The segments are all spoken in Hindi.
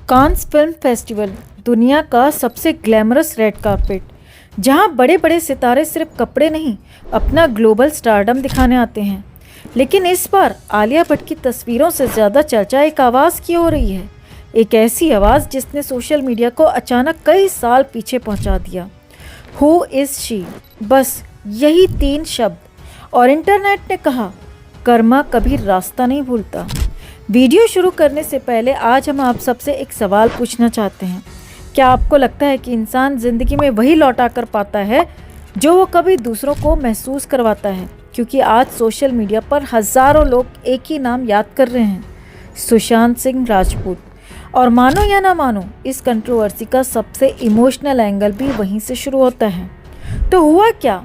कांस फिल्म फेस्टिवल दुनिया का सबसे ग्लैमरस रेड कार्पेट, जहां बड़े बड़े सितारे सिर्फ कपड़े नहीं अपना ग्लोबल स्टारडम दिखाने आते हैं। लेकिन इस बार आलिया भट्ट की तस्वीरों से ज़्यादा चर्चा एक आवाज़ की हो रही है। एक ऐसी आवाज़ जिसने सोशल मीडिया को अचानक कई साल पीछे पहुंचा दिया। हु इज़ शी, बस यही 3 शब्द, और इंटरनेट ने कहा कर्मा कभी रास्ता नहीं भूलता। वीडियो शुरू करने से पहले आज हम आप सबसे एक सवाल पूछना चाहते हैं। क्या आपको लगता है कि इंसान ज़िंदगी में वही लौटा कर पाता है जो वो कभी दूसरों को महसूस करवाता है? क्योंकि आज सोशल मीडिया पर हज़ारों लोग एक ही नाम याद कर रहे हैं, सुशांत सिंह राजपूत। और मानो या ना मानो, इस कंट्रोवर्सी का सबसे इमोशनल एंगल भी वहीं से शुरू होता है। तो हुआ क्या?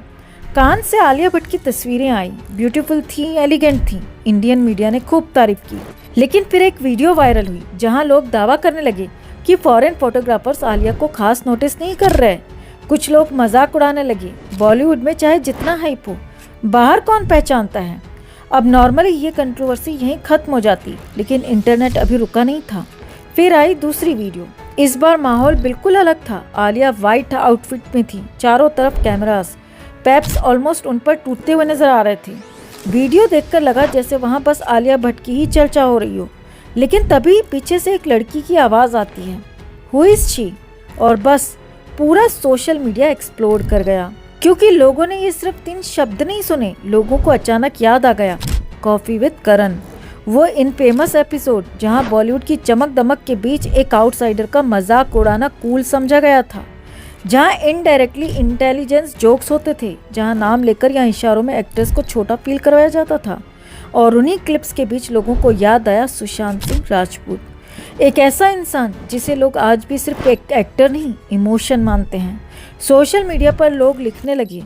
कान से आलिया भट्ट की तस्वीरें आई, ब्यूटीफुल थी, एलिगेंट थी, इंडियन मीडिया ने खूब तारीफ की। लेकिन फिर एक वीडियो वायरल हुई जहां लोग दावा करने लगे कि फॉरेन फोटोग्राफर्स आलिया को खास नोटिस नहीं कर रहे। कुछ लोग मजाक उड़ाने लगे, बॉलीवुड में चाहे जितना हाइप हो, बाहर कौन पहचानता है। अब नॉर्मली ये कंट्रोवर्सी यहीं खत्म हो जाती, लेकिन इंटरनेट अभी रुका नहीं था। फिर आई दूसरी वीडियो। इस बार माहौल बिल्कुल अलग था। आलिया वाइट आउटफिट में थी, चारों तरफ कैमरास, पैप्स ऑलमोस्ट उन पर टूटते हुए नजर आ रहे थे। वीडियो देखकर लगा जैसे वहां बस आलिया भट्ट की ही चर्चा हो रही हो। लेकिन तभी पीछे से एक लड़की की आवाज़ आती है, हु इज़ शी, और बस पूरा सोशल मीडिया एक्सप्लोड कर गया। क्योंकि लोगों ने ये सिर्फ 3 शब्द नहीं सुने, लोगों को अचानक याद आ गया कॉफ़ी विद करण, वो इनफेमस एपिसोड जहां बॉलीवुड की चमक दमक के बीच एक आउटसाइडर का मजाक उड़ाना कूल समझा गया था, जहां इनडायरेक्टली इंटेलिजेंस जोक्स होते थे, जहां नाम लेकर या इशारों में एक्ट्रेस को छोटा फील करवाया जाता था। और उन्हीं क्लिप्स के बीच लोगों को याद आया सुशांत सिंह राजपूत, एक ऐसा इंसान जिसे लोग आज भी सिर्फ एक एक्टर नहीं, इमोशन मानते हैं। सोशल मीडिया पर लोग लिखने लगे,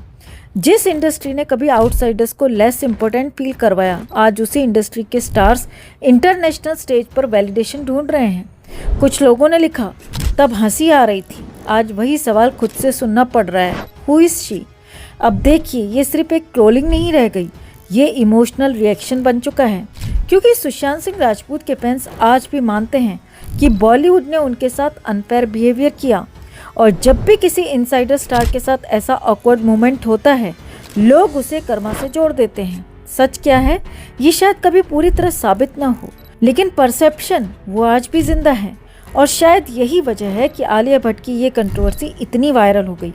जिस इंडस्ट्री ने कभी आउटसाइडर्स को लेस इम्पोर्टेंट फील करवाया, आज उसी इंडस्ट्री के स्टार्स इंटरनेशनल स्टेज पर वैलिडेशन ढूंढ रहे हैं। कुछ लोगों ने लिखा, तब हंसी आ रही थी, आज वही सवाल खुद से सुनना पड़ रहा है, हु इज़ शी। अब देखिए, ये सिर्फ एक ट्रोलिंग नहीं रह गई, ये इमोशनल रिएक्शन बन चुका है। क्योंकि सुशांत सिंह राजपूत के फैंस आज भी मानते हैं कि बॉलीवुड ने उनके साथ अनफेयर बिहेवियर किया, और जब भी किसी इनसाइडर स्टार के साथ ऐसा ऑकवर्ड मोमेंट होता है, लोग उसे कर्मा से जोड़ देते हैं। सच क्या है, ये शायद कभी पूरी तरह साबित ना हो, लेकिन परसेप्शन वो आज भी जिंदा है। और शायद यही वजह है कि आलिया भट्ट की ये कंट्रोवर्सी इतनी वायरल हो गई,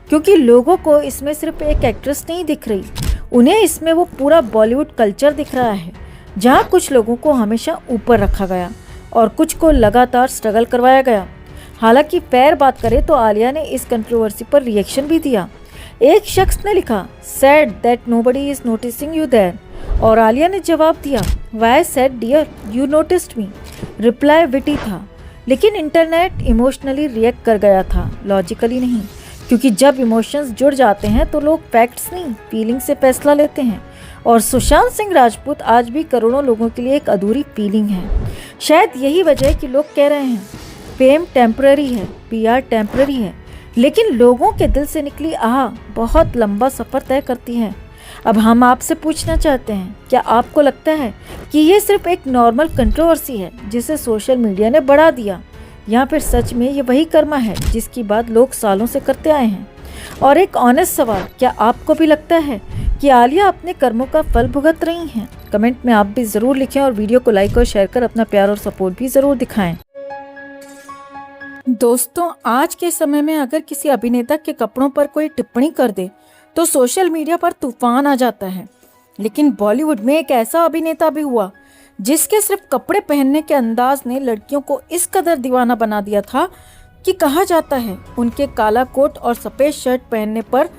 क्योंकि लोगों को इसमें सिर्फ एक एक्ट्रेस नहीं दिख रही, उन्हें इसमें वो पूरा बॉलीवुड कल्चर दिख रहा है, जहाँ कुछ लोगों को हमेशा ऊपर रखा गया और कुछ को लगातार स्ट्रगल करवाया गया। हालांकि फेयर बात करें तो आलिया ने इस कंट्रोवर्सी पर रिएक्शन भी दिया। एक शख्स ने लिखा, sad that nobody is noticing you there, और आलिया ने जवाब दिया, why sad dear, you noticed me. Reply witty था, लेकिन इंटरनेट इमोशनली रिएक्ट कर गया था, लॉजिकली नहीं। क्योंकि जब इमोशंस जुड़ जाते हैं तो लोग फैक्ट्स नहीं, फीलिंग से फैसला लेते हैं। और सुशांत सिंह राजपूत आज भी करोड़ों लोगों के लिए एक अधूरी फीलिंग है। शायद यही वजह है कि लोग कह रहे हैं फेम टेम्पररी है, पीआर टेम्पररी है, लेकिन लोगों के दिल से निकली आह बहुत लंबा सफ़र तय करती है। अब हम आपसे पूछना चाहते हैं, क्या आपको लगता है कि ये सिर्फ एक नॉर्मल कंट्रोवर्सी है जिसे सोशल मीडिया ने बढ़ा दिया, या फिर सच में ये वही कर्मा है जिसकी बात लोग सालों से करते आए हैं? और एक ऑनेस्ट सवाल, क्या आपको भी लगता है कि आलिया अपने कर्मों का फल भुगत रही हैं? कमेंट में आप भी ज़रूर लिखें और वीडियो को लाइक और शेयर कर अपना प्यार और सपोर्ट भी ज़रूर दिखाएं। दोस्तों, आज के समय में अगर किसी अभिनेता के कपड़ों पर कोई टिप्पणी कर दे तो सोशल मीडिया पर तूफान आ जाता है। लेकिन बॉलीवुड में एक ऐसा अभिनेता भी हुआ जिसके सिर्फ कपड़े पहनने के अंदाज ने लड़कियों को इस कदर दीवाना बना दिया था कि कहा जाता है उनके काला कोट और सफ़ेद शर्ट पहनने पर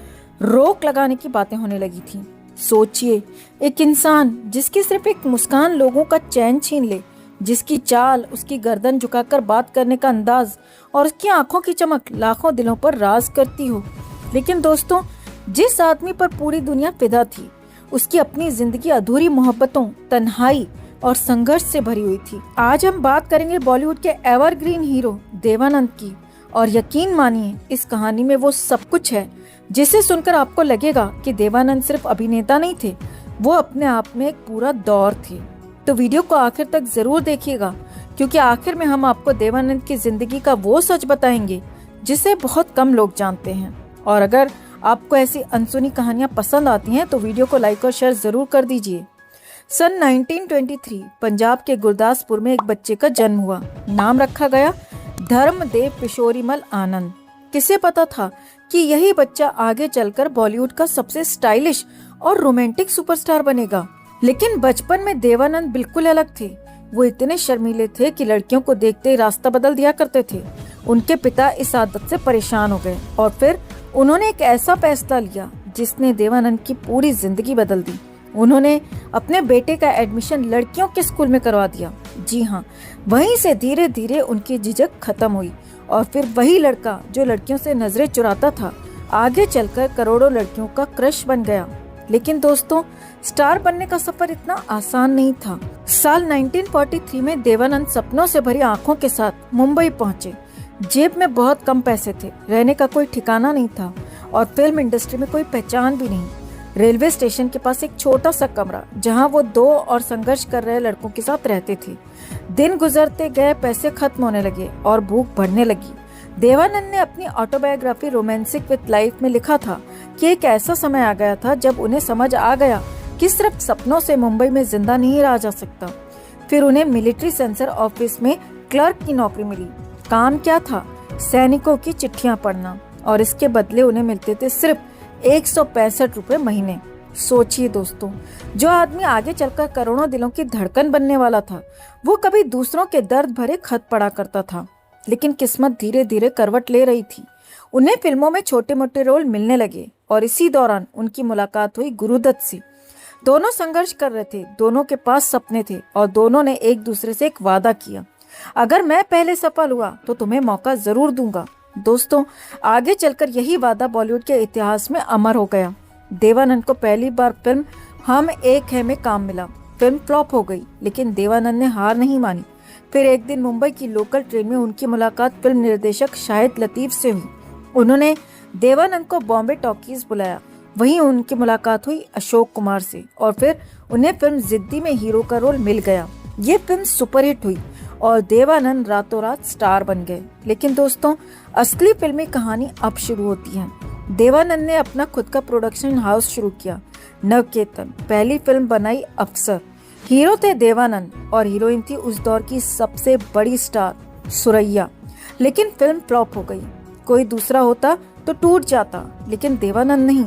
रोक लगाने की बातें होने लगी थी। सोचिए, एक इंसान जिसकी सिर्फ एक मुस्कान लोगों का चैन छीन ले, जिसकी चाल, उसकी गर्दन झुकाकर बात करने का अंदाज और उसकी आंखों की चमक लाखों दिलों पर राज करती हो। लेकिन दोस्तों, जिस आदमी पर पूरी दुनिया फिदा थी, उसकी अपनी जिंदगी अधूरी मोहब्बतों, तन्हाई और संघर्ष से भरी हुई थी। आज हम बात करेंगे बॉलीवुड के एवरग्रीन हीरो देवानंद की, और यकीन मानिए इस कहानी में वो सब कुछ है जिसे सुनकर आपको लगेगा कि देवानंद सिर्फ अभिनेता नहीं थे, वो अपने आप में एक पूरा दौर थे। तो वीडियो को आखिर तक जरूर देखिएगा, क्योंकि आखिर में हम आपको देवानंद की जिंदगी का वो सच बताएंगे जिसे बहुत कम लोग जानते हैं। और अगर आपको ऐसी अनसुनी कहानियां पसंद आती हैं तो वीडियो को लाइक और शेयर जरूर कर दीजिए। सन 1923 पंजाब के गुरदासपुर में एक बच्चे का जन्म हुआ। नाम रखा गया धर्मदेव किशोरीमल आनंद। किसे पता था कि यही बच्चा आगे चलकर बॉलीवुड का सबसे स्टाइलिश और रोमांटिक सुपरस्टार बनेगा। लेकिन बचपन में देवानंद बिल्कुल अलग थे। वो इतने शर्मीले थे कि लड़कियों को देखते ही रास्ता बदल दिया करते थे। उनके पिता इस आदत से परेशान हो गए और फिर उन्होंने एक ऐसा फैसला लिया जिसने देवानंद की पूरी जिंदगी बदल दी। उन्होंने अपने बेटे का एडमिशन लड़कियों के स्कूल में करवा दिया। जी हाँ, वहीं से धीरे धीरे उनकी झिझक खत्म हुई और फिर वही लड़का जो लड़कियों से नजरें चुराता था आगे चलकर करोड़ों लड़कियों का क्रश बन गया। लेकिन दोस्तों, स्टार बनने का सफर इतना आसान नहीं था। साल 1943 में देवानंद सपनों से भरी आंखों के साथ मुंबई पहुंचे। जेब में बहुत कम पैसे थे, रहने का कोई ठिकाना नहीं था और फिल्म इंडस्ट्री में कोई पहचान भी नहीं। रेलवे स्टेशन के पास एक छोटा सा कमरा, जहां वो 2 और संघर्ष कर रहे लड़कों के साथ रहते थे। दिन गुजरते गए, पैसे खत्म होने लगे और भूख बढ़ने लगी। देवानंद ने अपनी ऑटोबायोग्राफी रोमांसिक विद लाइफ में लिखा था कि एक ऐसा समय आ गया था जब उन्हें समझ आ गया कि सिर्फ सपनों से मुंबई में जिंदा नहीं रहा जा सकता। फिर उन्हें मिलिट्री सेंसर ऑफिस में क्लर्क की नौकरी मिली। काम क्या था? सैनिकों की चिट्ठियां पढ़ना, और इसके बदले उन्हें मिलते थे सिर्फ 165 रुपए महीने। सोचिए दोस्तों, जो आदमी आगे चलकर करोड़ों दिलों की धड़कन बनने वाला था, वो कभी दूसरों के दर्द भरे खत पढ़ा करता था। लेकिन किस्मत धीरे धीरे करवट ले रही थी। उन्हें फिल्मों में छोटे मोटे रोल मिलने लगे और इसी दौरान उनकी मुलाकात हुई गुरुदत्त से। दोनों संघर्ष कर रहे थे, दोनों के पास सपने थे और दोनों ने एक दूसरे से एक वादा किया, अगर मैं पहले सफल हुआ तो तुम्हें मौका जरूर दूंगा। दोस्तों, आगे चलकर यही वादा बॉलीवुड के इतिहास में अमर हो गया। देवानंद को पहली बार फिल्म हम एक है में काम मिला। फिल्म फ्लॉप हो गई, लेकिन देवानंद ने हार नहीं मानी। फिर एक दिन मुंबई की लोकल ट्रेन में उनकी मुलाकात फिल्म निर्देशक शाहिद लतीफ से हुई। उन्होंने देवानंद को बॉम्बे टॉकीज बुलाया। वहीं उनकी मुलाकात हुई अशोक कुमार से और फिर उन्हें फिल्म जिद्दी में हीरो का रोल मिल गया। ये फिल्म सुपरहिट हुई और देवानंद रातों रात स्टार बन गए। लेकिन दोस्तों, असली फिल्मी कहानी अब शुरू होती है। देवानंद ने अपना खुद का प्रोडक्शन हाउस शुरू किया, नवकेतन। पहली फिल्म बनाई अफसर। हीरो थे देवानंद और हीरोइन थी उस दौर की सबसे बड़ी स्टार सुरैया। लेकिन फिल्म फ्लॉप हो गई। कोई दूसरा होता तो टूट जाता, लेकिन देवानंद नहीं।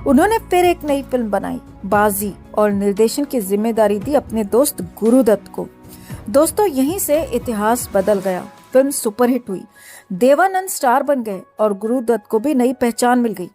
उन्होंने फिर एक नई फिल्म बनाई, बाजी, और निर्देशन की जिम्मेदारी दी अपने दोस्त गुरुदत्त को। दोस्तों, यहीं से इतिहास बदल गया। फिल्म सुपरहिट हुई, देवानंद स्टार बन गए और गुरुदत्त को भी नई पहचान मिल गई।